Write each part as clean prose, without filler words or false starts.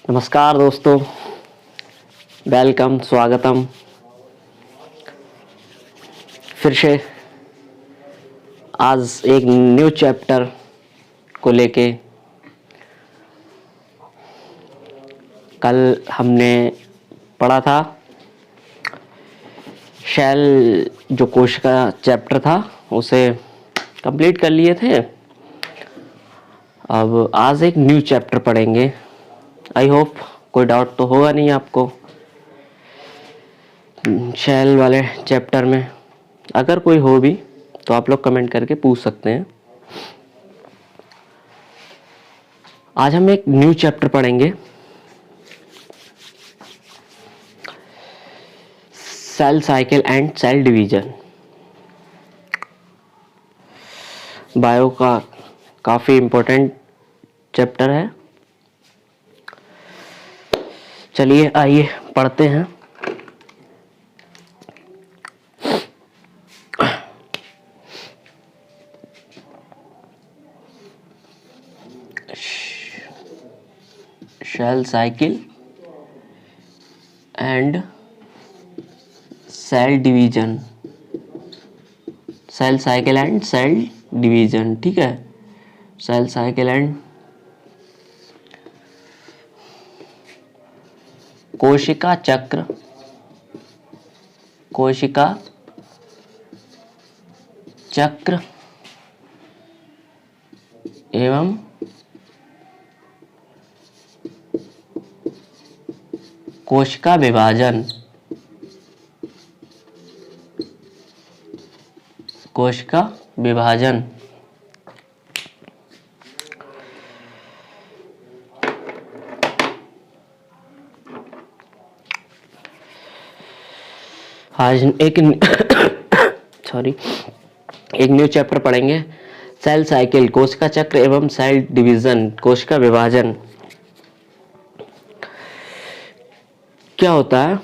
नमस्कार दोस्तों, वेलकम, स्वागतम। फिर से आज एक न्यू चैप्टर को लेके कल हमने पढ़ा था शेल जो कोश का चैप्टर था उसे कंप्लीट कर लिए थे। अब आज एक न्यू चैप्टर पढ़ेंगे। आई होप कोई डाउट तो होगा नहीं आपको शेल वाले चैप्टर में। अगर कोई हो भी तो आप लोग कमेंट करके पूछ सकते हैं। आज हम एक न्यू चैप्टर पढ़ेंगे, cell cycle and cell division. Bio का काफ़ी इम्पोर्टेंट चैप्टर है। चलिए आइए पढ़ते हैं। Cell cycle and cell division, cell cycle and cell division. ठीक है, सेल साइकिल एंड कोशिका चक्र, कोशिका चक्र एवं कोशिका विभाजन, कोशिका विभाजन। आज एक एक न्यू चैप्टर पढ़ेंगे, सेल साइकिल, कोशिका चक्र एवं सेल डिवीजन, कोशिका विभाजन। क्या होता है,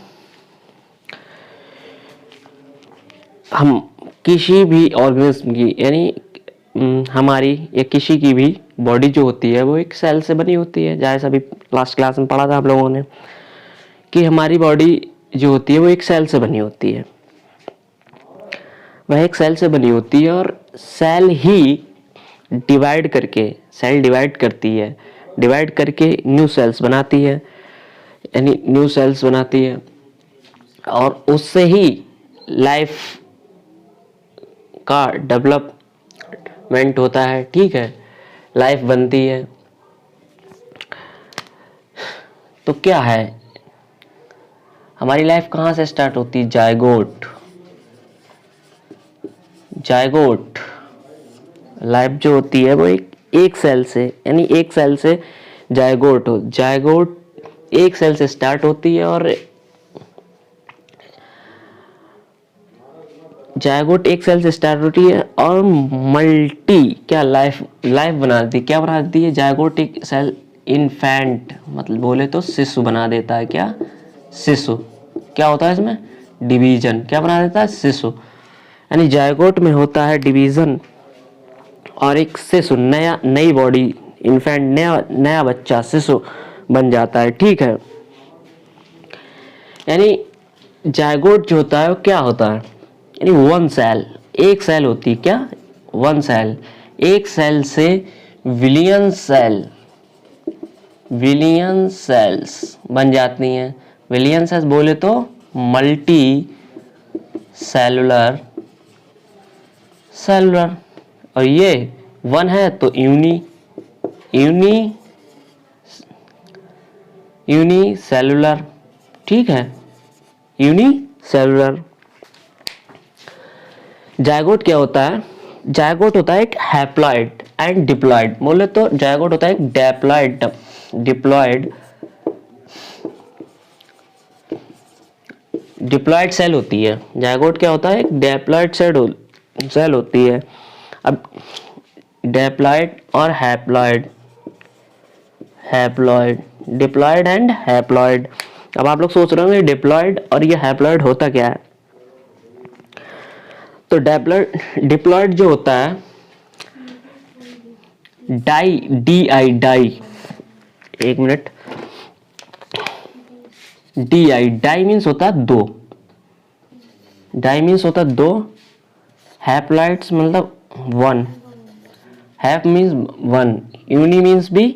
हम किसी भी ऑर्गेनिज्म की यानी हमारी या किसी की भी बॉडी जो होती है वो एक सेल से बनी होती है। जैसा अभी लास्ट क्लास में पढ़ा था आप लोगों ने कि हमारी बॉडी जो होती है वो एक सेल से बनी होती है। वह एक सेल से बनी होती है और सेल ही डिवाइड करके, सेल डिवाइड करती है, डिवाइड करके न्यू सेल्स बनाती है, यानी न्यू सेल्स बनाती है और उससे ही लाइफ का डेवलपमेंट होता है। ठीक है, लाइफ बनती है। तो क्या है, हमारी लाइफ कहाँ से स्टार्ट होती है? जायगोट। जायगोट लाइफ जो होती है वो एक सेल से, यानी एक सेल से जायगोट एक सेल से स्टार्ट होती है और जायगोट एक सेल से स्टार्ट होती है और मल्टी क्या लाइफ बना देती है। क्या बना देती है? जायगोट एक सेल इन्फेंट, मतलब बोले तो शिशु बना देता है। क्या? शिशु। क्या होता है इसमें? डिवीजन। क्या बना देता है? शिशु। यानी जायगोट में होता है डिवीजन और एक शिशु, नई बॉडी, इन्फेंट, नया बच्चा, शिशु बन जाता है। ठीक है, यानी जायगोट जो होता है वो क्या होता है? यानी वन सेल, एक सेल होती है। क्या? One cell. एक सेल से विलियन सेल्स बन जाती हैं। विलियन सेल्स बोले तो मल्टी सेलुलर और ये वन है तो यूनी सेलुलर। ठीक है, यूनी सेलुलर। जायगोट क्या होता है? जायगोट होता है एक हैप्लॉइड एंड डिप्लॉइड। बोले तो जायगोट होता है एक डिप्लॉइड सेल होती है। जायगोट क्या होता है? एक डिप्लॉइड सेल होती है। अब डिप्लॉइड और हैप्लॉइड, डिप्लॉइड एंड हैप्लॉइड। अब आप लोग सोच रहे होंगे डिप्लॉइड और ये हैप्लॉइड होता क्या है? तो डिप्लॉइड जो होता है डाई, एक minute, D I, di means होता है दो, डाई मीन्स होता है दो, हैप्लॉइड्स मतलब one, hap means one, uni means भी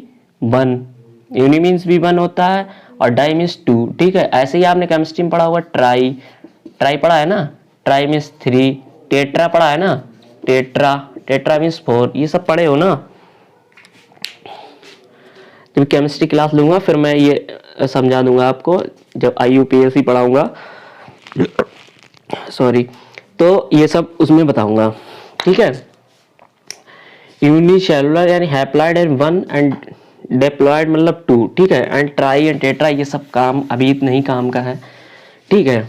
वन, यूनी मीन्स भी वन होता है, और डाई मीन्स टू। ठीक है, ऐसे ही आपने केमिस्ट्री में पढ़ा होगा ट्राई, ट्राई पढ़ा है ना, ट्राई मीन्स थ्री, टेट्रा पढ़ा है ना, टेट्रा, टेट्रा मीन्स फोर, ये सब पढ़े हो ना। जब केमिस्ट्री क्लास लूंगा फिर मैं ये समझा दूंगा आपको, जब IUPAC पढ़ाऊंगा, सॉरी, तो ये सब उसमें बताऊंगा। ठीक है, यूनिसेलुलर यानी haploid and one, and diploid मतलब टू। ठीक है, एंड ट्राई एंड टेट्रा ये सब काम अभी नहीं काम का है। ठीक है,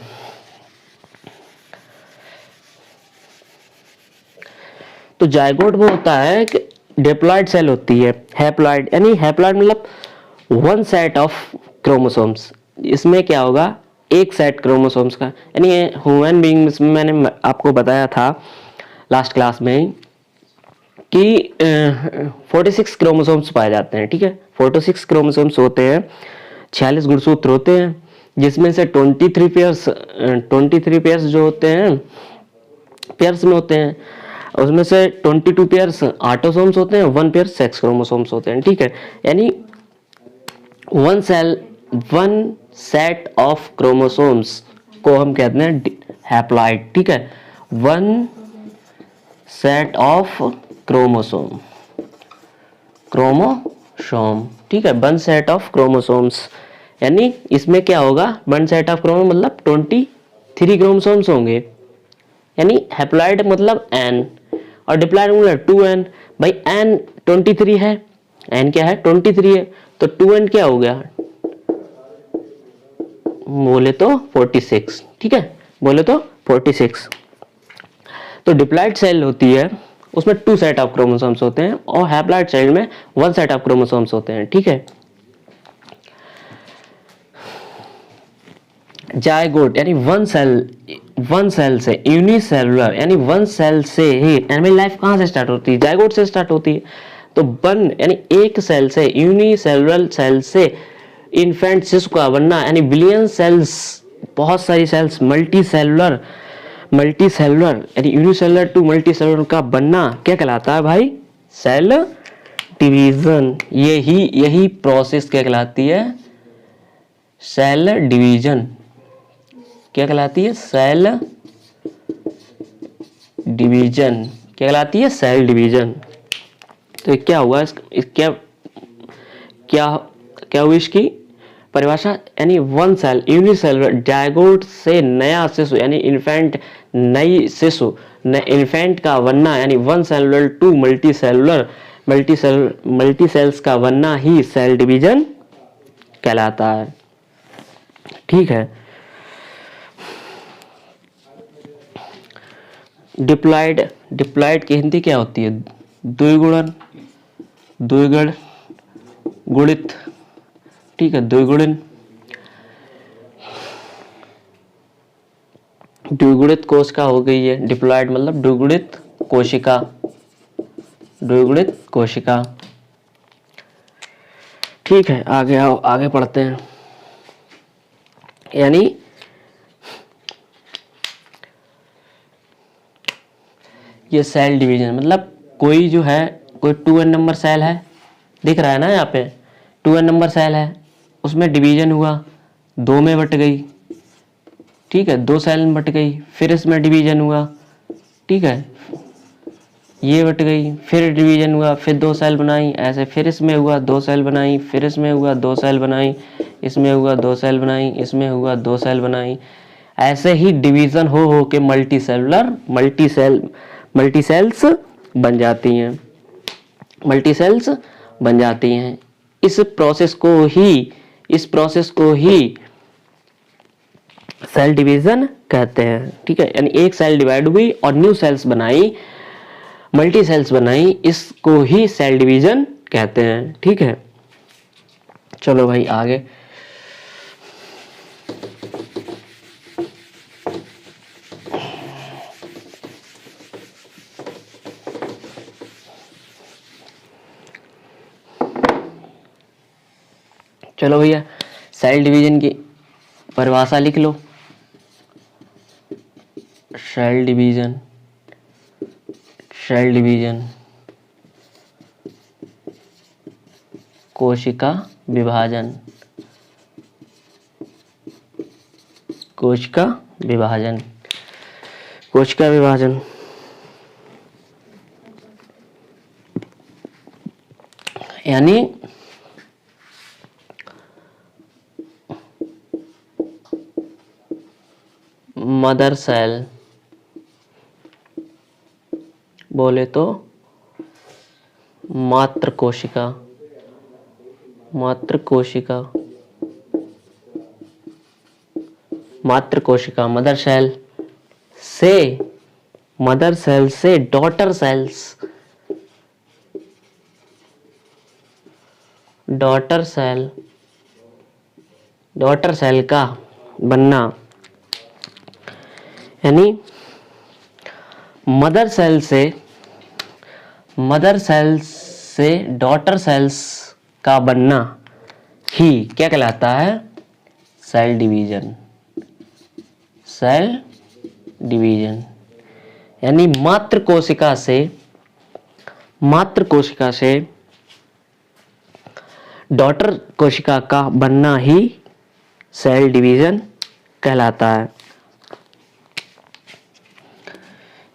तो जायगोट वो होता है कि डिप्लॉयड सेल होती है, हैप्लॉइड यानी हैप्लॉइड मतलब वन सेट ऑफ क्रोमोसोम्स, इसमें क्या होगा एक सेट क्रोमोसोम्स का, यानी ह्यूमन बीइंग में मैंने आपको बताया था लास्ट क्लास में कि 46 क्रोमोसोम्स पाए जाते हैं। ठीक है, 46 क्रोमोसोम्स होते हैं, 46 गुणसूत्र होते हैं, जिसमें से 23 पेयर्स जो होते हैं पेयर्स में होते हैं, उसमें से 22 पेयर्स ऑटोसोम्स होते हैं, 1 पेयर सेक्स क्रोमोसोम्स होते हैं। ठीक है, यानी वन सेट ऑफ क्रोमोसोम्स को हम कहते हैं हैप्लॉइड। ठीक है, one set of chromosome, chromosome. ठीक है, वन सेट ऑफ क्रोमोसोम्स, यानी इसमें क्या होगा, वन सेट ऑफ क्रोमोसोम मतलब 23 क्रोमोसोम्स होंगे, यानी हैप्लॉइड मतलब n और डिप्लॉयड मतलब 2n। भाई n 23 है, n क्या है 23 है, तो 2n क्या हो गया, बोले तो 46। ठीक है, बोले तो 46। तो डिप्लॉयड सेल होती है उसमें 2 सेट ऑफ क्रोमोसोम्स होते हैं, और हैप्लॉइड सेल में 1 सेट ऑफ क्रोमोसोम्स होते हैं। ठीक है, जायगोट यानी वन सेल से, यूनिसेलुलर यानी वन सेल से ही एनिमल लाइफ कहां से स्टार्ट होती है, जायगोट से स्टार्ट होती है। तो वन यानी एक सेल से, यूनिसेलुलर सेल से इन्फेंट शिशु का बनना, यानी बिलियन सेल्स, बहुत सारी सेल्स, मल्टीसेलुलर यानी यूनिसेलुलर टू मल्टीसेलुलर का बनना क्या कहलाता है भाई, सेल डिवीजन। यही प्रोसेस क्या कहलाती है, सेल डिवीजन। क्या कहलाती है, सेल डिवीजन, क्या कहलाती है, सेल डिवीजन। तो क्या हुआ, क्या क्या क्या हुई इसकी परिभाषा, यानी वन सेल यूनिसेलुलर जायगोट से नया शिशु यानी इन्फेंट, नई शिशु इन्फेंट का बनना, यानी वन सेलुलर टू मल्टीसेल्स का बनना ही सेल डिवीजन कहलाता है। ठीक है, डिप्लॉयड की हिंदी क्या होती है, द्विगुणन, द्विगुण, गुणित। ठीक है, द्विगुणन, द्विगुणित कोशिका हो गई है डिप्लॉयड मतलब द्विगुणित कोशिका, द्विगुणित कोशिका। ठीक है, आगे आओ, आगे पढ़ते हैं। यानी ये सेल डिवीजन मतलब कोई जो है, कोई 2n नंबर सेल है, दिख रहा है ना यहाँ पे 2n नंबर सेल है, उसमें डिवीजन हुआ, 2 में बट गई। ठीक है, 2 सेल में बट गई, फिर इसमें डिवीजन हुआ। ठीक है, ये बट गई, फिर डिवीजन हुआ, फिर 2 सेल बनाई, ऐसे फिर इसमें हुआ 2 सेल बनाई, फिर इसमें हुआ 2 सेल बनाई, इसमें हुआ 2 सेल बनाई, इसमें हुआ 2 सेल बनाई, ऐसे ही डिवीजन हो के मल्टीसेल्स बन जाती हैं, मल्टीसेल्स बन जाती हैं। इस प्रोसेस को ही सेल डिवीजन कहते हैं। ठीक है, यानी एक सेल डिवाइड हुई और न्यू सेल्स बनाई, मल्टी सेल्स बनाई, इसको ही सेल डिवीजन कहते हैं। ठीक है, चलो भाई आगे। चलो भैया, सेल डिवीजन की परिभाषा लिख लो। सेल डिवीजन, सेल डिवीजन कोशिका विभाजन, कोशिका विभाजन, कोशिका विभाजन। यानी मदर सेल बोले तो मातृ कोशिका, मातृ कोशिका, मातृ कोशिका मदर सेल से, मदर सेल से daughter cells, daughter cell, daughter cell का बनना। यानी मदर सेल से, मदर सेल से डॉटर सेल्स का बनना ही क्या कहलाता है? Cell division, cell division. यानी मातृ कोशिका से, मातृ कोशिका से डॉटर कोशिका का बनना ही सेल डिवीजन कहलाता है।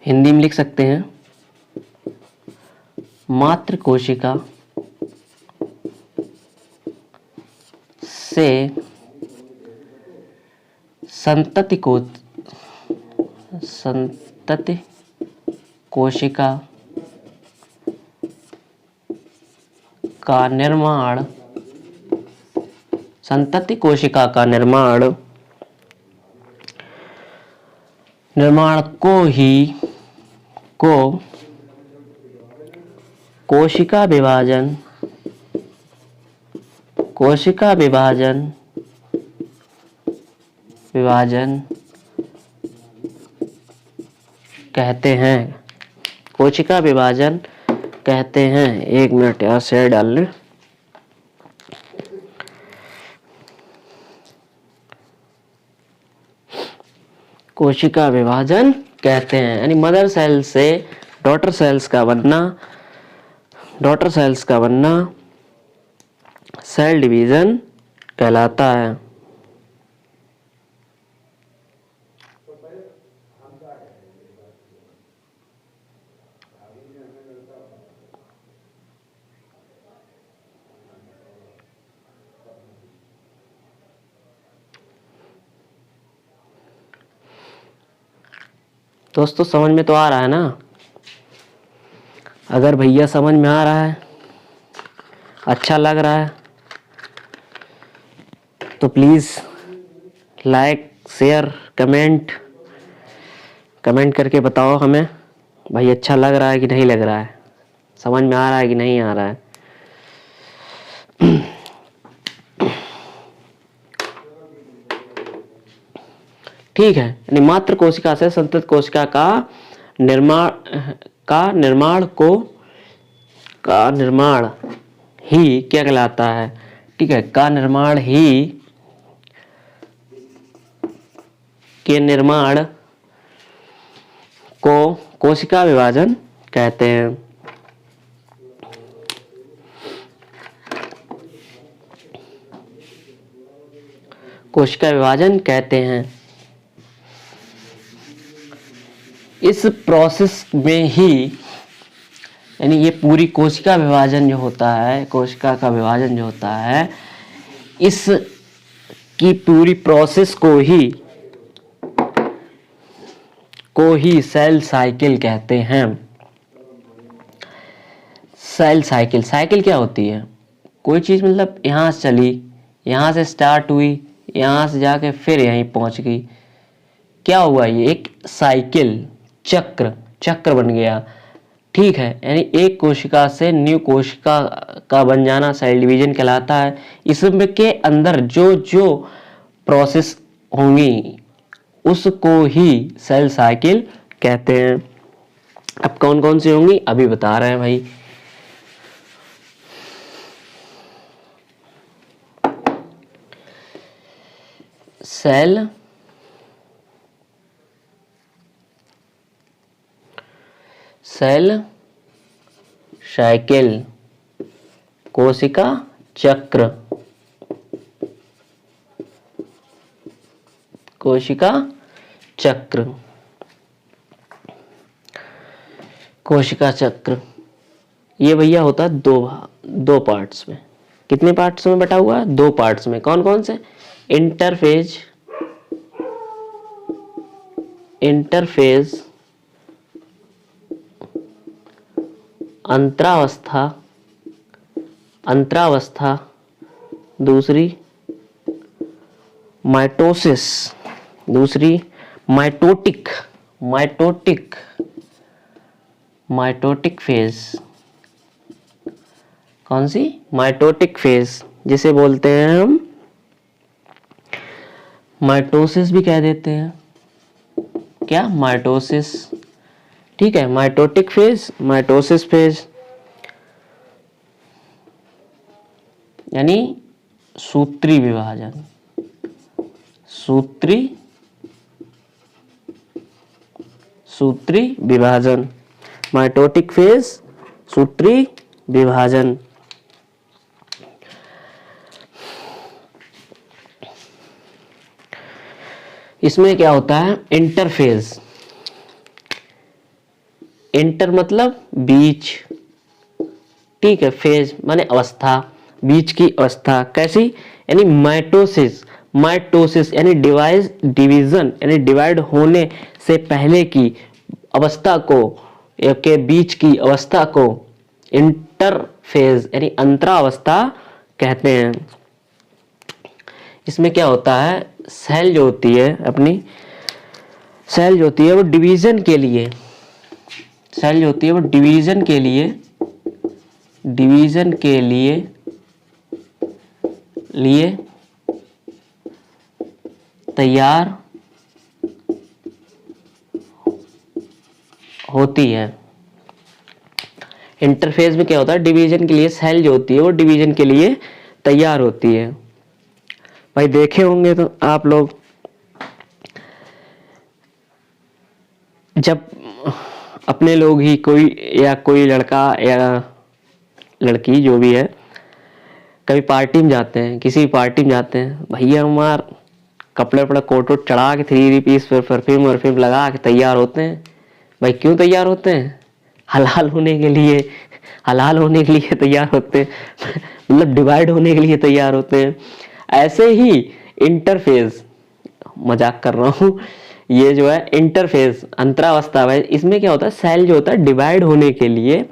हिंदी में लिख सकते हैं, मातृ कोशिका से संतति को, संतति कोशिका का निर्माण, संतति कोशिका का निर्माण, निर्माण को ही, को कोशिका विभाजन, कोशिका विभाजन, विभाजन कहते हैं, कोशिका विभाजन कहते हैं। एक मिनट यार शेयर डाल लें। कोशिका विभाजन कहते हैं। यानी मदर सेल से डॉटर सेल्स का बनना, डॉटर सेल्स का बनना सेल डिवीजन कहलाता है। दोस्तों समझ में तो आ रहा है ना? अगर भैया समझ में आ रहा है, अच्छा लग रहा है, तो please like, share, comment, comment करके बताओ हमें भाई अच्छा लग रहा है कि नहीं लग रहा है, समझ में आ रहा है कि नहीं आ रहा है। ठीक है। यानी मातृ कोशिका से संतत कोशिका का निर्माण, का निर्माण को, का निर्माण ही क्या कहलाता है? ठीक है, का निर्माण ही, के निर्माण को कोशिका विभाजन कहते हैं। कोशिका विभाजन कहते हैं। इस प्रोसेस में ही, यानी ये पूरी कोशिका विभाजन जो होता है, कोशिका का विभाजन जो होता है, इस की पूरी प्रोसेस को ही सेल साइकिल कहते हैं। सेल साइकिल, साइकिल क्या होती है? कोई चीज मतलब यहाँ से चली, यहाँ से स्टार्ट हुई, यहाँ से जाके फिर यहीं पहुंच गई, क्या हुआ? ये एक साइकिल, चक्र, चक्र बन गया। ठीक है। यानी एक कोशिका से न्यू कोशिका का बन जाना सेल डिवीजन कहलाता है। इसमें के अंदर जो जो प्रोसेस होंगी उसको ही सेल साइकिल कहते हैं। अब कौन कौन सी होंगी अभी बता रहे हैं भाई। सेल सेल साइकिल, कोशिका चक्र, कोशिका चक्र, कोशिका चक्र। ये भैया होता है दो पार्ट्स में। कितने पार्ट्स में बटा हुआ है? 2 पार्ट्स में। कौन कौन से? इंटरफेज, इंटरफेज, अंतरावस्था, अंतरावस्था, दूसरी माइटोसिस, दूसरी माइटोटिक, माइटोटिक, माइटोटिक फेज। कौन सी? माइटोटिक फेज, जिसे बोलते हैं हम माइटोसिस भी कह देते हैं। क्या? माइटोसिस। ठीक है, माइटोटिक फेज, माइटोसिस फेज, यानी सूत्री विभाजन, सूत्री, सूत्री विभाजन, माइटोटिक फेज, सूत्री विभाजन। इसमें क्या होता है? इंटरफेज। इंटर मतलब बीच, ठीक है, फेज माने अवस्था, बीच की अवस्था। कैसी? यानी माइटोसिस, माइटोसिस यानी डिवीजन यानी डिवाइड होने से पहले की अवस्था को, के बीच की अवस्था को इंटरफेज यानी अंतरावस्था कहते हैं। इसमें क्या होता है? सेल जो होती है अपनी, सेल जो होती है वो डिवीजन के लिए, सेल जो होती है वो डिवीजन के लिए, डिवीजन के लिए तैयार होती है। इंटरफेज में क्या होता है? डिवीजन के लिए सेल जो होती है वो डिवीजन के लिए तैयार होती है। भाई देखे होंगे तो आप लोग, जब अपने लोग ही कोई या कोई लड़का या लड़की जो भी है कभी पार्टी में जाते हैं, किसी पार्टी में जाते हैं, भैया हमार कपड़े वपड़े कोट वोट चढ़ा के 3 पीस फिर परफ्यूम वर्फ्यूम लगा के तैयार होते हैं। भाई क्यों तैयार होते हैं? हलाल होने के लिए, हलाल होने के लिए तैयार होते हैं मतलब डिवाइड होने के लिए तैयार होते हैं। ऐसे ही इंटरफेज, मजाक कर रहा हूँ, ये जो है इंटरफेज अंतरावस्था है, इसमें क्या होता है? सेल जो होता है डिवाइड होने के लिए,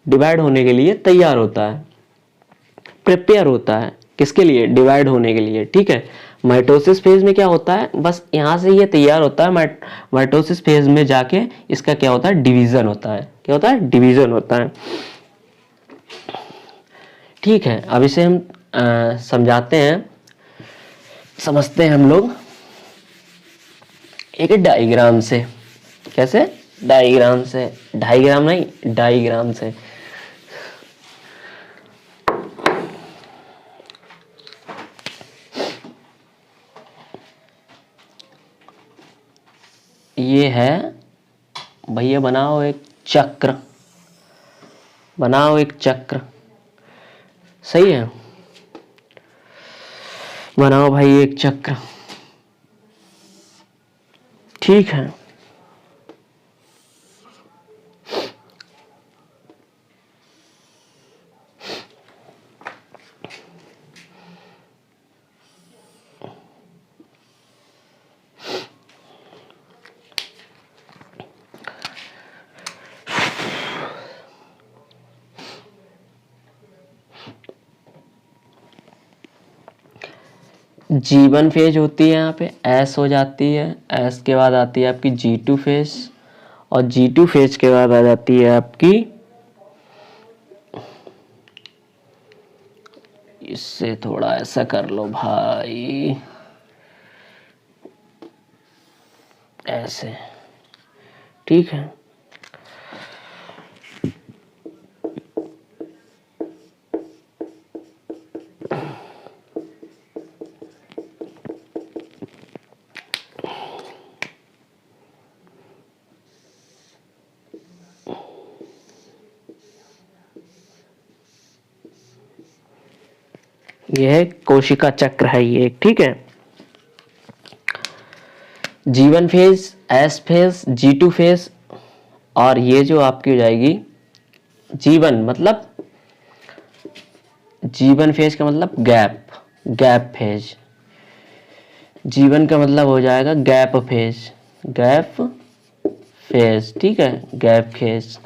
डिवाइड होने के लिए तैयार होता है, प्रिपेयर होता है। किसके लिए? डिवाइड होने के लिए। ठीक है, माइटोसिस फेज में क्या होता है? बस यहाँ से ये तैयार होता है, माइटोसिस फेज में जाके इसका क्या होता है? डिवीजन होता है। क्या होता है? डिवीजन होता है। ठीक है, अब इसे हम समझाते हैं, समझते हैं हम लोग एक डायग्राम से। कैसे? डायग्राम से, डायग्राम नहीं, डायग्राम से। ये है भैया, बनाओ एक चक्र, बनाओ एक चक्र। सही है, बनाओ भाई एक चक्र। ठीक है, G1 फेज होती है, यहाँ पे S हो जाती है, S के बाद आती है आपकी G2 फेज, और G2 फेज के बाद आ जाती है आपकी, इससे थोड़ा ऐसा कर लो भाई, ऐसे। ठीक है, यह कोशिका चक्र है ये एक, ठीक है। G1 phase, S phase, G2 phase, और ये जो आपकी हो जाएगी G1 मतलब G1 फेज का मतलब गैप फेज। G1 का मतलब हो जाएगा गैप फेज, ठीक है, गैप फेज।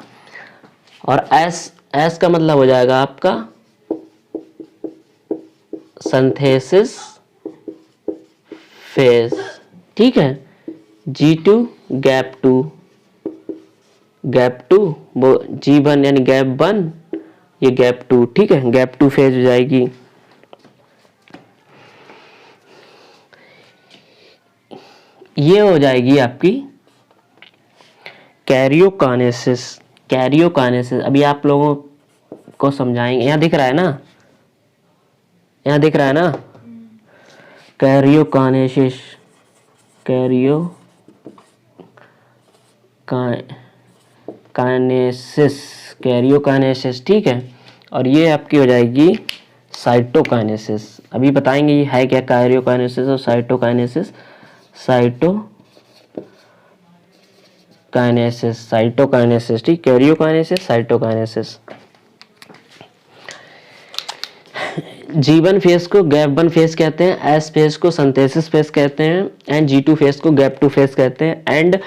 और S का मतलब हो जाएगा आपका सिंथेसिस फेज, ठीक है। G2 गैप टू, वो G1 यानी गैप 1, ये गैप 2, ठीक है, गैप 2 फेज हो जाएगी। ये हो जाएगी आपकी कैरियोकाइनेसिस। अभी आप लोगों को समझाएंगे। यहाँ दिख रहा है ना, कैरियोकाइनेसिस, ठीक है। और ये आपकी हो जाएगी साइटोकाइनेसिस। अभी बताएंगे ये है क्या कैरियोकाइनेसिस और साइटोकाइनेसिस। ठीक, कैरियोकाइनेसिस, साइटोकाइनेसिस। G1 फेज को गैप 1 फेज कहते हैं, S फेज को सिंथेसिस फेज कहते हैं, एंड G2 फेज को गैप 2 फेज कहते हैं। एंड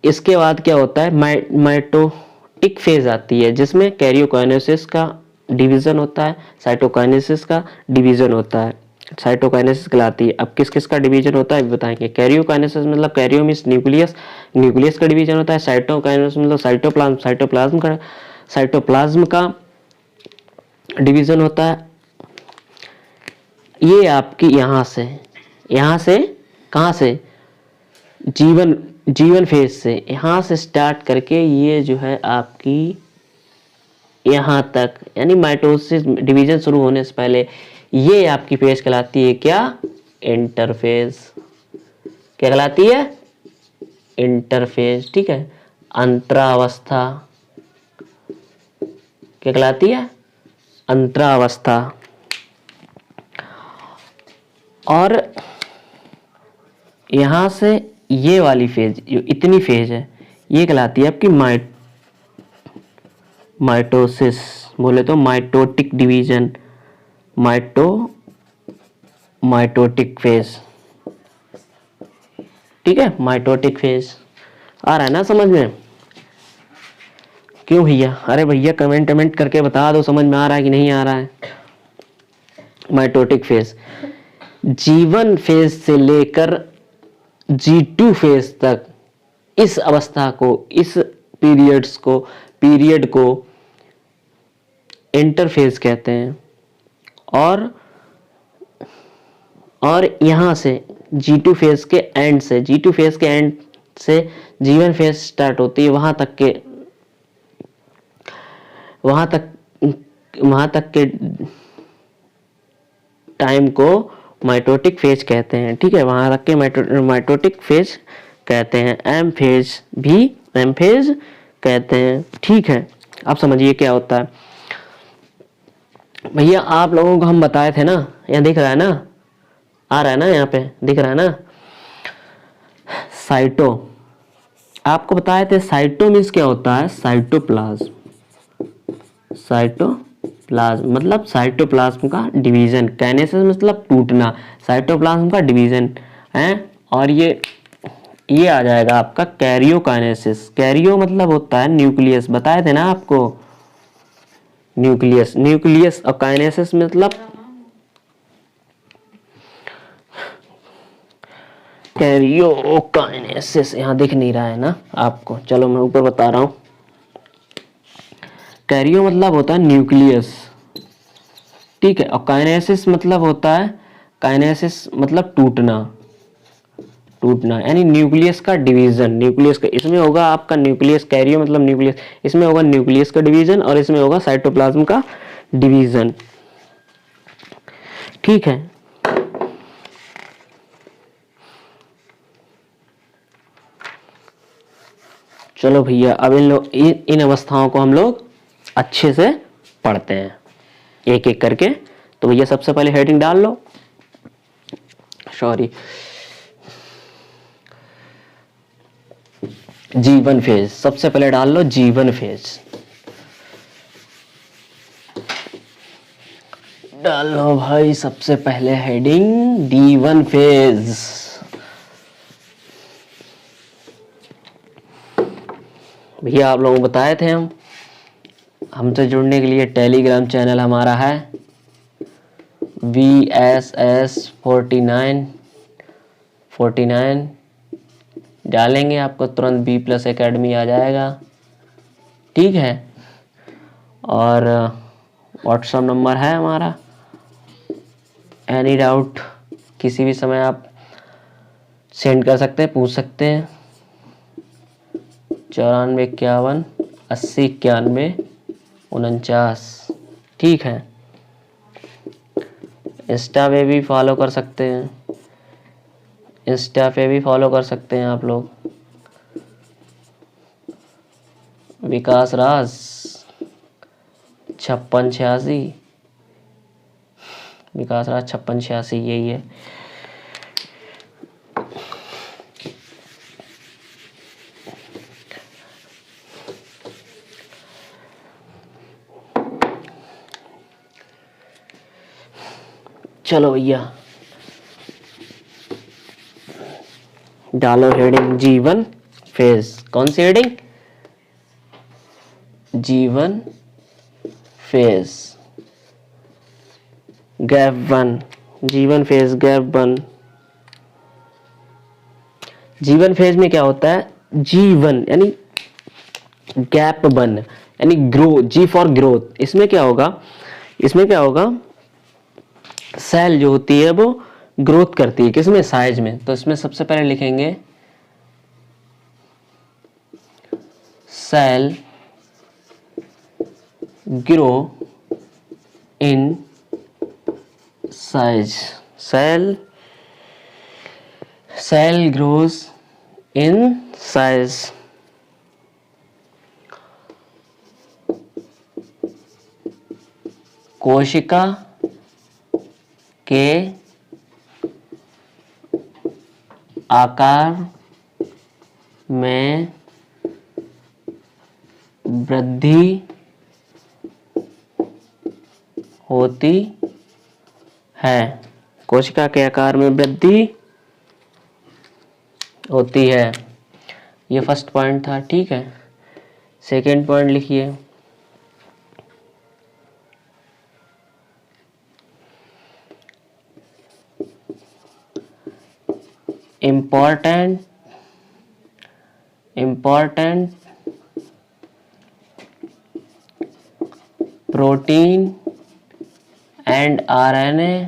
इसके बाद क्या होता है, माइटोटिक फेज आती है, जिसमें कैरियोकाइनेसिस का डिवीजन होता है, साइटोकाइनेसिस का डिवीजन होता है। साइटोकाइनेसिस कहलाती है। अब किस किस का डिवीजन होता है बताएंगे। कैरियोकाइनेसिस मतलब कैरियो मींस न्यूक्लियस का डिवीजन होता है। साइटोकाइनेसिस मतलब साइटोप्लाज्म का डिवीजन होता है। ये आपकी यहाँ से कहाँ से, जीवन फेज से, यहाँ से स्टार्ट करके ये जो है आपकी यहाँ तक, यानी माइटोसिस डिवीजन शुरू होने से पहले ये आपकी फेज कहलाती है क्या, इंटरफेज। क्या कहलाती है, इंटरफेज, ठीक है। अंतरावस्था क्या कहलाती है, अंतरावस्था। और यहां से ये वाली फेज, जो इतनी फेज है, ये कहलाती है आपकी माइटोसिस, बोले तो माइटोटिक डिवीजन, माइटोटिक फेज, ठीक है, माइटोटिक फेज। आ रहा है ना समझ में? क्यों भैया? अरे भैया कमेंट करके बता दो समझ में आ रहा है कि नहीं आ रहा है। माइटोटिक फेज G1 फेज से लेकर G2 फेज तक, इस अवस्था को, इस पीरियड को इंटरफेज कहते हैं। और यहां से G2 फेज के एंड से G1 फेज स्टार्ट होती है, वहां तक के टाइम को माइटोटिक फेज कहते हैं, ठीक है। वहां तक के माइटोटिक फेज कहते हैं। एम फेज कहते हैं, ठीक है। अब समझिए क्या होता है भैया। आप लोगों को हम बताए थे ना, यहाँ दिख रहा है ना, आ रहा है ना, यहाँ पे दिख रहा है ना, साइटो। आपको बताए थे साइटो मीन्स क्या होता है, साइटोप्लाज्म मतलब साइटोप्लाज्म का डिवीजन। काइनेसिस मतलब टूटना, साइटोप्लाज्म का डिवीजन है। और ये आ जाएगा आपका कैरियोकाइनेसिस। कैरियो मतलब होता है न्यूक्लियस, बताए थे ना आपको, न्यूक्लियस। और काइनेसिस मतलब कैरियोकाइनेसिस, यहाँ दिख नहीं रहा है ना आपको, चलो मैं ऊपर बता रहा हूँ। कैरियो मतलब होता है न्यूक्लियस, ठीक है। और काइनेसिस मतलब होता है, काइनेसिस मतलब टूटना, यानी न्यूक्लियस का डिवीजन। इसमें होगा आपका न्यूक्लियस, कैरियो मतलब न्यूक्लियस, इसमें होगा न्यूक्लियस का डिवीजन, और इसमें होगा साइटोप्लाज्म का डिवीजन, ठीक है। चलो भैया अब इन अवस्थाओं को हम लोग अच्छे से पढ़ते हैं, एक एक करके तो भैया सबसे पहले हेडिंग डाल लो, सॉरी, G1 फेज। सबसे पहले डाल लो G1 फेज, डाल लो भाई सबसे पहले हेडिंग D1 फेज। भैया आप लोगों को बताए थे हम, हमसे जुड़ने के लिए टेलीग्राम चैनल हमारा है VSS49 डालेंगे आपको तुरंत B+ एकेडमी आ जाएगा, ठीक है। और व्हाट्सएप नंबर है हमारा, एनी डाउट किसी भी समय आप सेंड कर सकते हैं, पूछ सकते हैं। 9451 80 91 49, ठीक है। इंस्टा पे भी फॉलो कर सकते हैं, इंस्टा पे भी फॉलो कर सकते हैं आप लोग। विकास राज 5686, विकास राज 5686 यही है। चलो भैया डालो हेडिंग G1 फेज। कौन सी heading? G1 phase gap 1, G1 phase gap 1। G1 phase में क्या होता है? G1 यानी गैप 1 यानी ग्रो, G फॉर ग्रोथ। इसमें क्या होगा? इसमें क्या होगा? सेल जो होती है वो ग्रोथ करती है, किसमें? साइज में। तो इसमें सबसे पहले लिखेंगे cell grow in size, cell grows in size. कोशिका के आकार में वृद्धि होती है, कोशिका के आकार में वृद्धि होती है। ये फर्स्ट पॉइंट था, ठीक है। सेकेंड पॉइंट लिखिए, important protein and RNA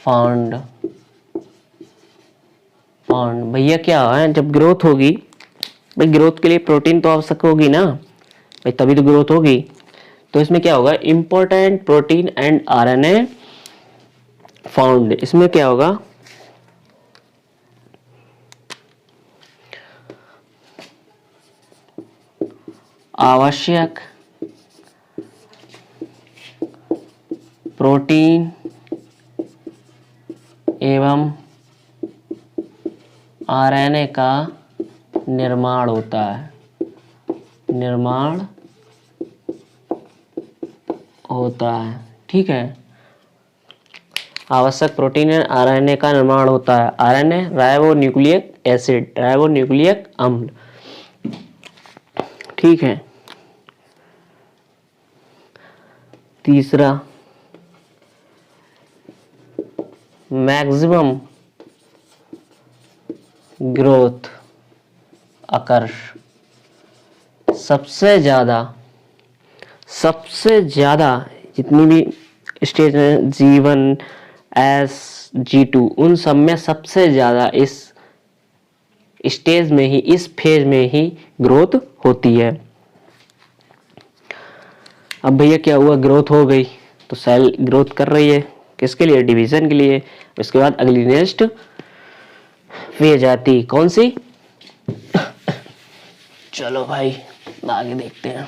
found. भैया क्या है, जब ग्रोथ होगी भाई, ग्रोथ के लिए प्रोटीन तो आवश्यक होगी ना भाई, तभी तो ग्रोथ होगी। तो इसमें क्या होगा? Important protein and RNA found. इसमें क्या होगा? आवश्यक प्रोटीन एवं RNA का निर्माण होता है, ठीक है। आवश्यक प्रोटीन एवं RNA का निर्माण होता है। RNA राइबोन्यूक्लिक एसिड, राइबोन्यूक्लिक अम्ल, ठीक है। तीसरा, मैक्सिमम ग्रोथ अकर्स, सबसे ज्यादा जितनी भी स्टेज में G1 S G2 उन सब में सबसे ज्यादा इस स्टेज में ही, इस फेज में ही ग्रोथ होती है। अब भैया क्या हुआ? ग्रोथ हो गई तो सेल ग्रोथ कर रही है, किसके लिए? डिवीजन के लिए। उसके बाद अगली नेक्स्ट फेज आती, कौन सी? चलो भाई आगे देखते हैं।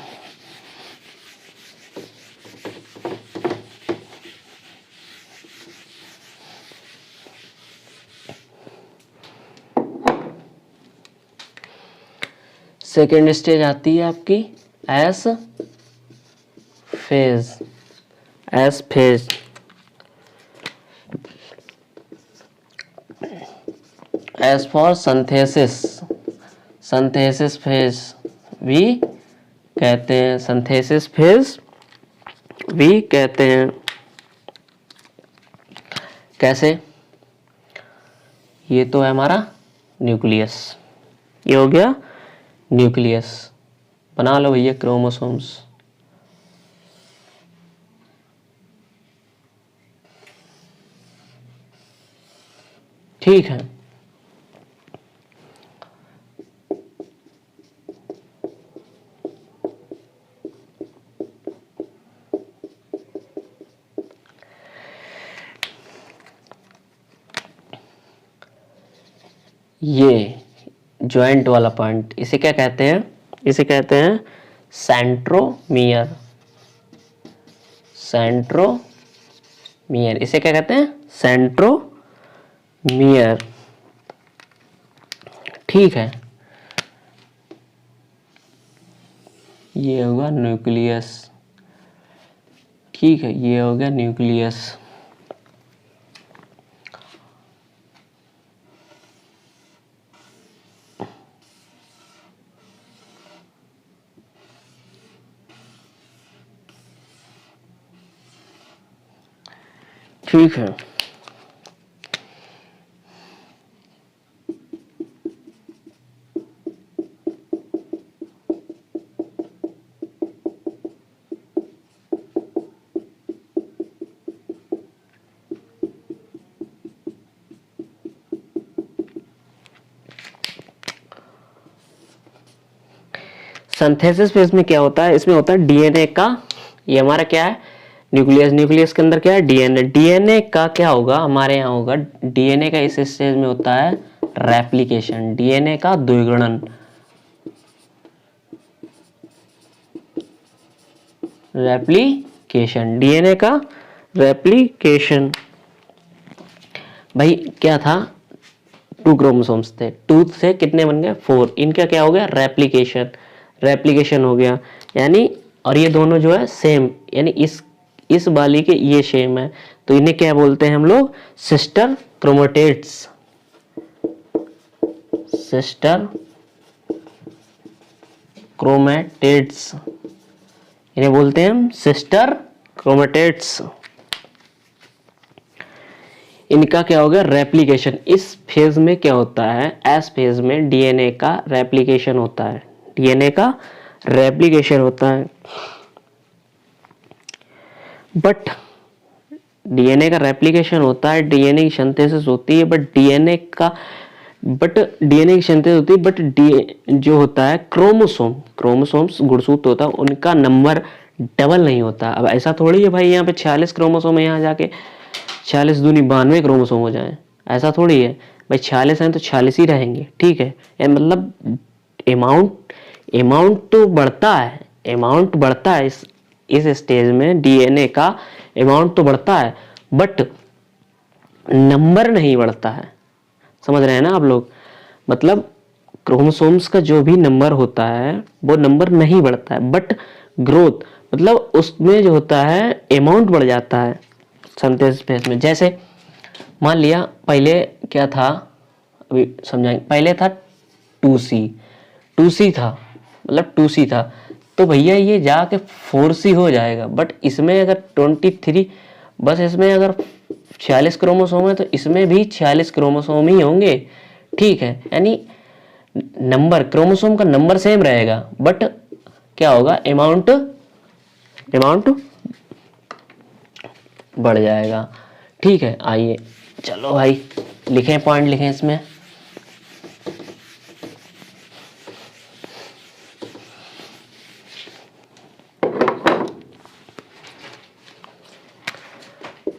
सेकेंड स्टेज आती है आपकी S phase. S phase S for synthesis. Synthesis phase भी कहते हैं, सिंथेसिस फेज भी कहते हैं। कैसे? ये तो है हमारा न्यूक्लियस, ये हो गया न्यूक्लियस। बना लो भैया क्रोमोसोम्स। ठीक है, ये जॉइंट वाला पॉइंट इसे क्या कहते हैं? इसे कहते हैं सेंट्रोमियर। सेंट्रोमियर, इसे क्या कहते हैं? सेंट्रोमियर। ठीक है, ये होगा न्यूक्लियस। ठीक है, ये हो गया न्यूक्लियस। ठीक है, सिंथेसिस फेज में क्या होता है? इसमें होता है डीएनए का, ये हमारा क्या है? न्यूक्लियस। न्यूक्लियस के अंदर क्या है? डीएनए। डीएनए का क्या होगा? हमारे यहाँ होगा डीएनए का इस स्टेज में होता है रेप्लिकेशन। डीएनए का द्विगुणन। रेप्लिकेशन, डीएनए का रेप्लिकेशन। भाई क्या था? 2 क्रोमोसोम्स थे, 2 से कितने बन गए? 4। इनका क्या हो गया? रेप्लिकेशन। रेप्लिकेशन हो गया यानी, और ये दोनों जो है सेम, यानी इस वाली के ये सेम है, तो इन्हें क्या बोलते हैं हम लोग? Sister chromatids. सिस्टर क्रोमेटिड्स, इन्हें बोलते हैं हम सिस्टर क्रोमेटिड्स। इनका क्या हो गया? रेप्लिकेशन। इस फेज में क्या होता है? एस फेज में डीएनए का रेप्लिकेशन होता है। डीएनए का रेप्लिकेशन होता है, बट डीएनए का रेप्लिकेशन होता है, डीएनए की सिंथेसिस होती है, बट डीएनए की सिंथेसिस होती है, बट जो होता है क्रोमोसोम्स गुणसूत्र होता है, उनका नंबर डबल नहीं होता। अब ऐसा थोड़ी है भाई यहाँ पे 46 क्रोमोसोम है, यहाँ जाके 46 दूनी 92 क्रोमोसोम हो जाए, ऐसा थोड़ी है भाई। 46 हैं तो 46 ही रहेंगे। ठीक है, मतलब अमाउंट तो बढ़ता है, अमाउंट बढ़ता है इस स्टेज में। डीएनए का अमाउंट तो बढ़ता है, बट नंबर नहीं बढ़ता है। समझ रहे हैं ना आप लोग? मतलब क्रोमोसोम्स का जो भी नंबर होता है वो नंबर नहीं बढ़ता है, बट ग्रोथ मतलब उसमें जो होता है अमाउंट बढ़ जाता है सिंथेसिस फेज में। जैसे मान लिया पहले क्या था, अभी समझाएंगे। पहले था 2C था, मतलब 2C था, तो भैया ये जाके 4C हो जाएगा। बट इसमें अगर 23, बस इसमें अगर 46 क्रोमोसोम है तो इसमें भी 46 क्रोमोसोम ही होंगे। ठीक है, यानी नंबर, क्रोमोसोम का नंबर सेम रहेगा, बट क्या होगा? अमाउंट बढ़ जाएगा। ठीक है, आइए चलो भाई लिखें, पॉइंट लिखें इसमें।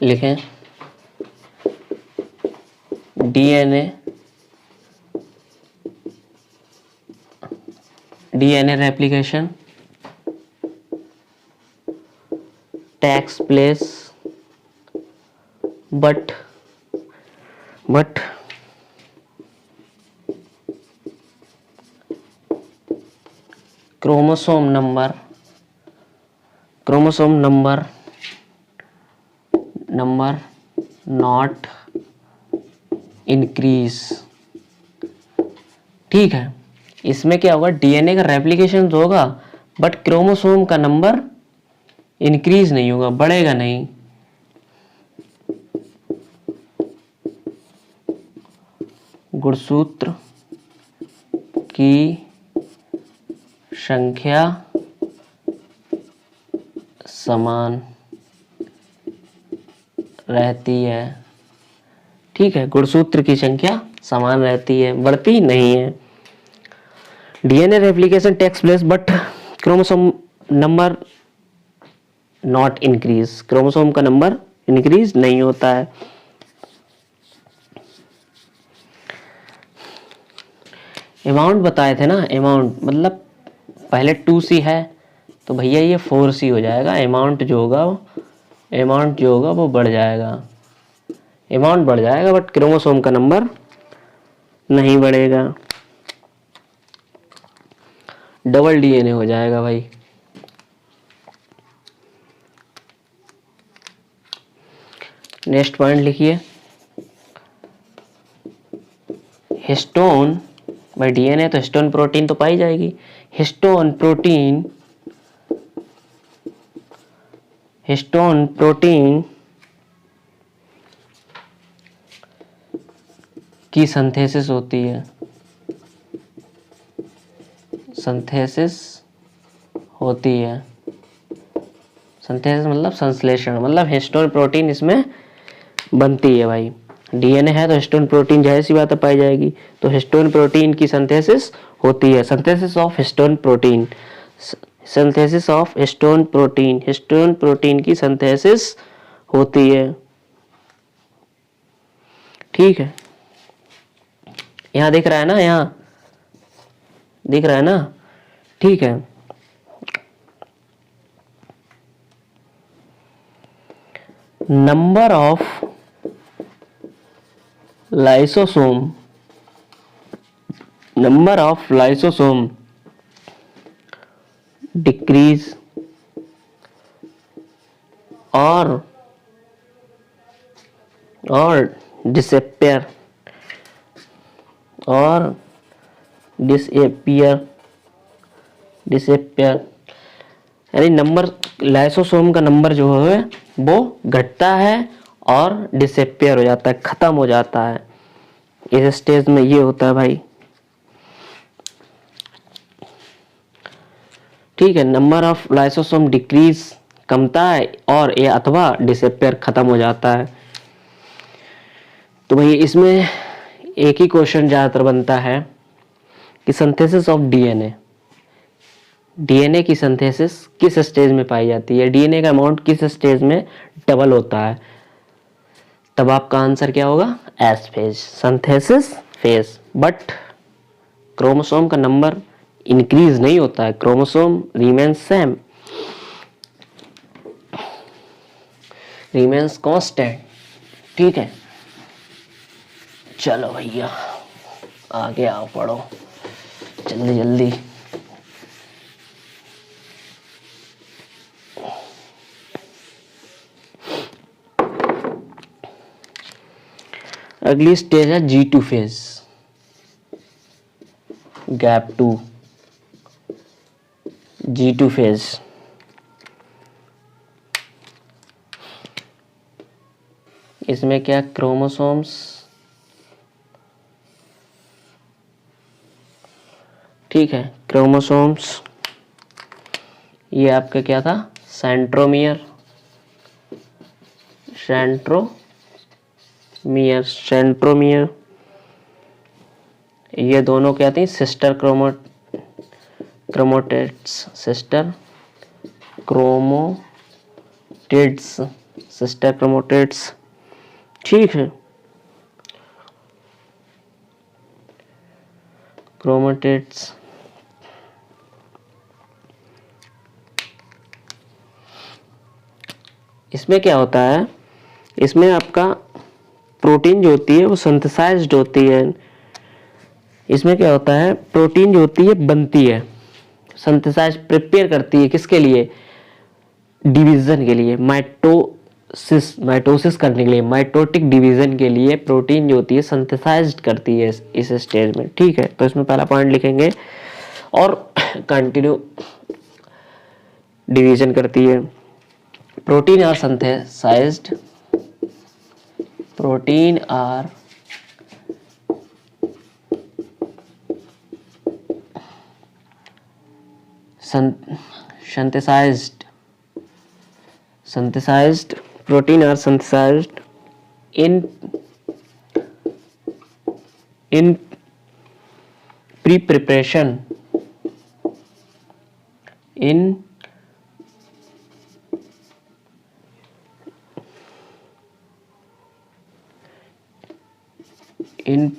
लिखें DNA replication takes place, but chromosome number not increase. ठीक है, इसमें क्या होगा, डीएनए का रेप्लिकेशन तो होगा बट क्रोमोसोम का नंबर इंक्रीज नहीं होगा, बढ़ेगा नहीं। गुणसूत्र की संख्या समान रहती है। ठीक है, गुणसूत्र की संख्या समान रहती है, बढ़ती नहीं है। DNA replication takes place but chromosome number not increase, chromosome का नंबर इंक्रीज नहीं होता है। अमाउंट बताए थे ना, अमाउंट मतलब पहले 2C है तो भैया ये 4C हो जाएगा। अमाउंट जो होगा वो बढ़ जाएगा, अमाउंट बढ़ जाएगा बट क्रोमोसोम का नंबर नहीं बढ़ेगा, डबल डीएनए हो जाएगा भाई। नेक्स्ट पॉइंट लिखिए, हिस्टोन, भाई डीएनए तो हिस्टोन प्रोटीन तो पाई जाएगी। हिस्टोन प्रोटीन की सिंथेसिस होती है, सिंथेसिस मतलब संश्लेषण, मतलब हिस्टोन प्रोटीन इसमें बनती है भाई। डीएनए है तो हिस्टोन प्रोटीन जाहिर सी बात है पाई जाएगी, तो हिस्टोन प्रोटीन की सिंथेसिस होती है। Synthesis of histone protein histone protein की सिंथेसिस होती है। ठीक है, यहाँ दिख रहा है ना, यहाँ दिख रहा है ना। ठीक है, नंबर ऑफ लाइसोसोम डिक्रीज और डिसएपियर यानी नंबर, लाइसोसोम का नंबर जो है वो घटता है और डिसएपियर हो जाता है, खत्म हो जाता है। इस स्टेज में ये होता है भाई। ठीक है, नंबर ऑफ लाइसोसोम डिक्रीज, कमता है, और ये अथवा डिसएपियर, खत्म हो जाता है। तो भाई इसमें एक ही क्वेश्चन ज्यादातर बनता है कि सिंथेसिस ऑफ डीएनए की सिंथेसिस किस स्टेज में पाई जाती है, डीएनए का अमाउंट किस स्टेज में डबल होता है। तब आपका आंसर क्या होगा, S phase, synthesis phase. But chromosome का नंबर इंक्रीज नहीं होता है, chromosome remains same, remains constant. ठीक है, चलो भैया आगे आओ, पढ़ो जल्दी जल्दी। अगली स्टेज है G2 phase, gap 2, G2 phase. इसमें क्या, क्रोमोसोम्स, ठीक है, क्रोमोसोम्स, ये आपका क्या था, सेंट्रोमियर, ये दोनों क्या थी, सिस्टर क्रोमोटेड्स। ठीक है, क्रोमोटेड्स। इसमें क्या होता है, इसमें आपका प्रोटीन जो होती है वो सिंथेसाइज्ड होती है। इसमें क्या होता है, प्रोटीन जो होती है बनती है, सिंथेसाइज प्रिपेयर करती है किसके लिए, डिवीजन के लिए, माइटोसिस करने के लिए, माइटोटिक डिवीजन के लिए प्रोटीन जो होती है सिंथेसाइज्ड करती है इस स्टेज में। ठीक है, तो इसमें पहला पॉइंट लिखेंगे। और कंटिन्यू डिवीजन करती है। Protein are synthesized, protein are synthesized protein are synthesized in pre-preparation in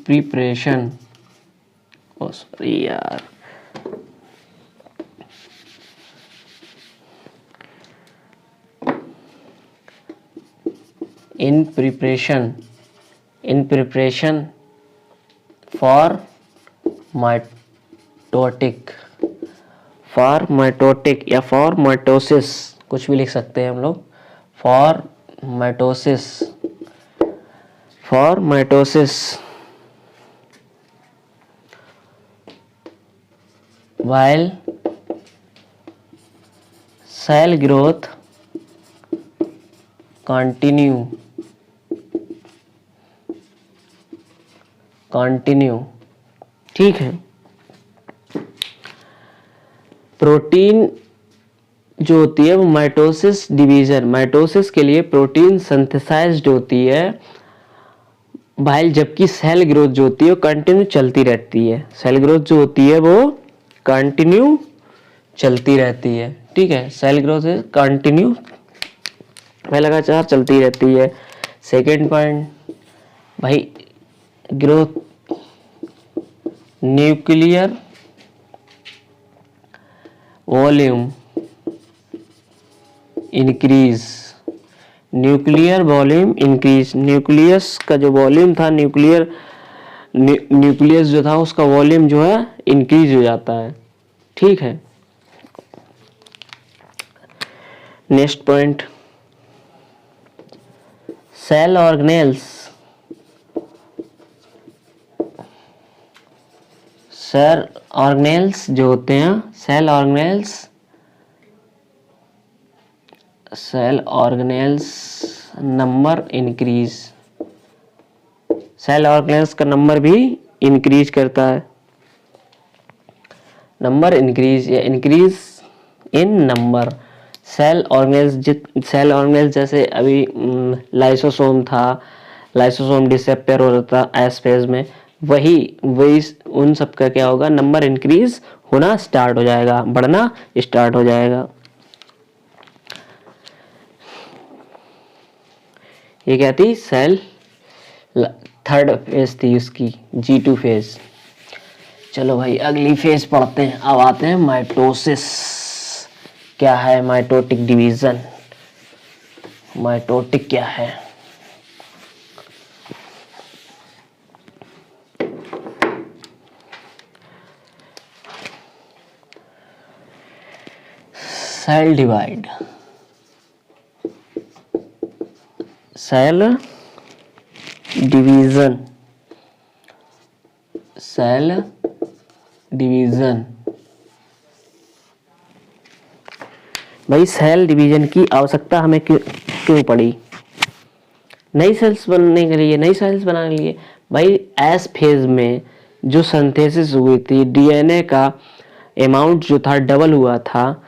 preparation, oh sorry यार, in preparation for mitotic या for mitosis, कुछ भी लिख सकते हैं हम लोग, for mitosis while cell growth continue। ठीक है, प्रोटीन जो होती है वो माइटोसिस डिवीजन, माइटोसिस के लिए प्रोटीन सिंथेसाइज्ड होती है, भाई जबकि सेल ग्रोथ जो होती है वो कंटिन्यू चलती रहती है। सेल ग्रोथ जो होती है वो कंटिन्यू चलती रहती है। ठीक है, सेल ग्रोथ कंटिन्यू लगातार चलती रहती है। सेकेंड पॉइंट भाई, growth nuclear volume increase, nucleus का जो वॉल्यूम था, न्यूक्लियस जो था उसका वॉल्यूम जो है इंक्रीज हो जाता है। ठीक है, नेक्स्ट पॉइंट, सेल ऑर्गेनेल्स जो होते हैं, cell organelles number increase, cell organelles का नंबर भी इंक्रीज करता है। नंबर इंक्रीज या increase in number, cell organelles जैसे अभी लाइसोसोम था, लाइसोसोम डिसेप्टर हो रहा था एस फेज में, वही उन सब का क्या होगा, नंबर इंक्रीज होना स्टार्ट हो जाएगा, बढ़ना स्टार्ट हो जाएगा। ये क्या थी, सेल थर्ड फेज थी उसकी, G2 फेज। चलो भाई अगली फेज पढ़ते हैं। अब आते हैं माइटोसिस। क्या है माइटोटिक डिवीजन, माइटोटिक क्या है। सेल डिवाइड, सेल डिवीजन, भाई सेल डिवीजन की आवश्यकता हमें क्यों पड़ी, नई सेल्स बनने के लिए, नई सेल्स बनाने के लिए। भाई एस फेज में जो सिंथेसिस हुई थी, डीएनए का अमाउंट जो था डबल हुआ था,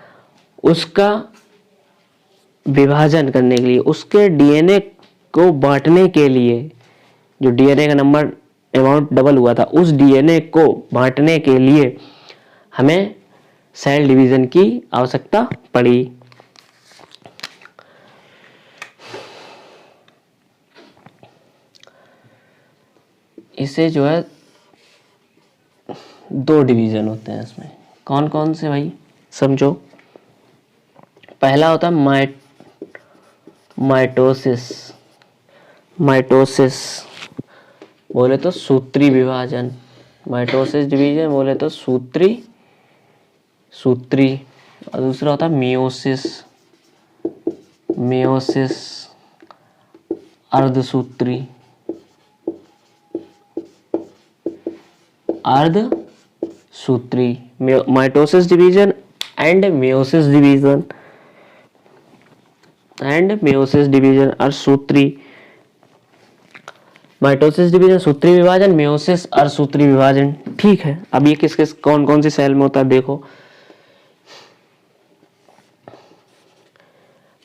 उसका विभाजन करने के लिए, उसके डीएनए को बांटने के लिए, जो डीएनए का नंबर अमाउंट डबल हुआ था, उस डीएनए को बांटने के लिए हमें सेल डिवीजन की आवश्यकता पड़ी। इसे जो है 2 डिवीजन होते हैं इसमें। कौन कौन से भाई समझो। पहला होता है माइटोसिस बोले तो सूत्री विभाजन, माइटोसिस डिवीजन बोले तो सूत्री, और दूसरा होता है मियोसिस, मियोसिस अर्धसूत्री, अर्धसूत्री, mitosis division and meiosis division, and meiosis division अर्धसूत्री, माइटोसिस डिवीजन सूत्री विभाजन, मियोसिस अर्धसूत्री विभाजन। ठीक है, अब ये किस किस कौन कौन सी सेल में होता है देखो।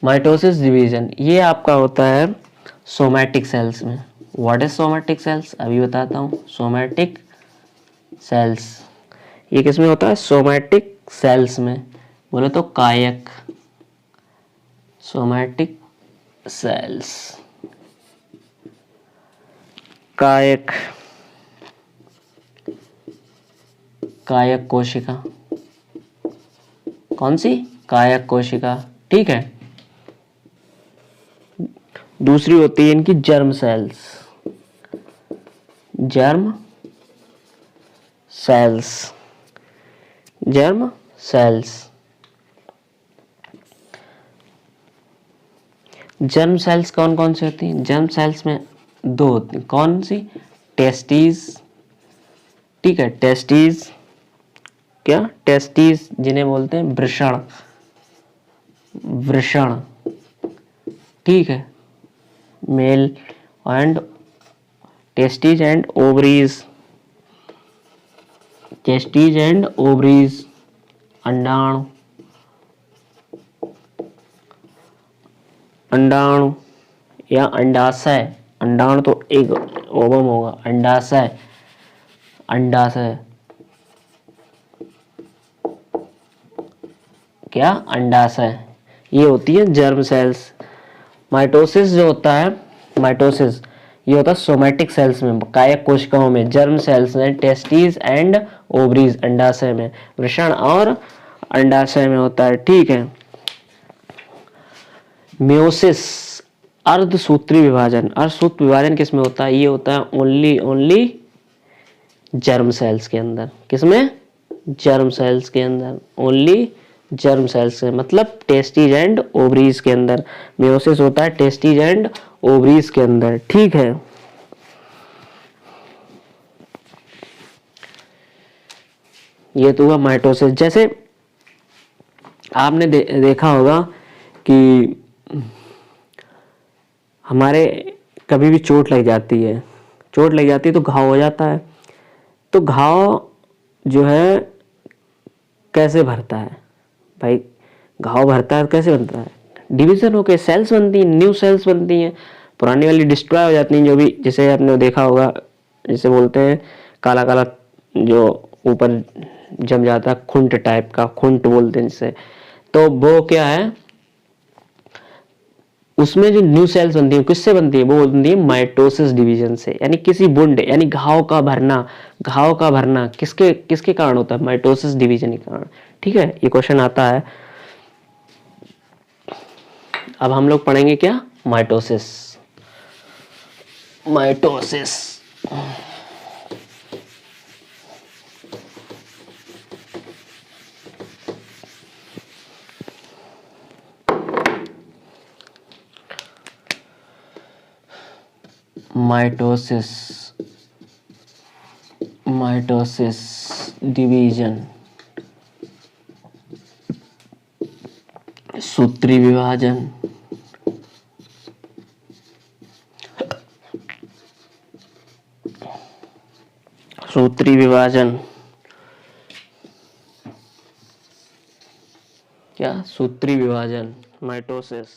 माइटोसिस डिवीजन ये आपका होता है सोमैटिक सेल्स में। व्हाट इज सोमैटिक सेल्स, अभी बताता हूँ। सोमैटिक सेल्स ये किस में होता है, सोमैटिक सेल्स में, बोले तो कायक, सोमैटिक सेल्स, कायक, कायक कोशिका, कौन सी, कायक कोशिका। ठीक है, दूसरी होती है इनकी germ cells, germ cells, germ cells. Germ cells कौन कौन सी होती हैं, जर्म सेल्स में दो होती हैं, कौन सी, टेस्टीज, ठीक है, टेस्टीज, क्या, टेस्टीज जिन्हें बोलते हैं वृषण, वृषण, ठीक है, male, and testes and ovaries, testes and ovaries, अंडाणु, अंडाणु या अंडाशय, अंडाणु तो एक ओवम होगा, अंडाशय, अंडाशय, क्या, अंडाशय, ये होती है जर्म सेल्स। माइटोसिस जो होता है, माइटोसिस ये होता है सोमैटिक सेल्स में, कायक कोशिकाओं में, जर्म सेल्स में, टेस्टीज एंड ओवरीज अंडाशय में, वृषण और अंडाशय में होता है। ठीक है, मियोसिस अर्धसूत्री विभाजन, अर्धसूत्री विभाजन किस में होता है, ये होता है ओनली जर्म सेल्स के अंदर, किसमें, जर्म सेल्स के अंदर, ओनली जर्म सेल्स से, मतलब टेस्टीज एंड ओवरीज के अंदर मियोसिस होता है, टेस्टीज एंड ओवरीज के अंदर। ठीक है, ये तो हुआ माइटोसिस। जैसे आपने देखा होगा कि हमारे कभी भी चोट लग जाती है, चोट लग जाती है तो घाव हो जाता है, तो घाव जो है कैसे भरता है भाई, घाव भरता है कैसे बनता है, डिवीजन होके सेल्स बनती हैं, न्यू सेल्स बनती हैं, पुरानी वाली डिस्ट्रॉय हो जाती हैं, जो भी, जैसे आपने देखा होगा, जैसे बोलते हैं काला काला जो ऊपर जम जाता है, खुंट टाइप का, खुंट बोलते हैं जिसे, तो वो क्या है, उसमें जो न्यू सेल्स बनती है किससे बनती है, वो बनती है माइटोसिस डिवीजन से। यानी किसी वुंड यानी घाव का भरना, घाव का भरना किसके किसके कारण होता है, माइटोसिस डिवीजन के कारण। ठीक है, ये क्वेश्चन आता है। अब हम लोग पढ़ेंगे क्या, mitosis, mitosis, mitosis, mitosis division, सूत्री विभाजन, सूत्री विभाजन, क्या, सूत्री विभाजन, माइटोसिस।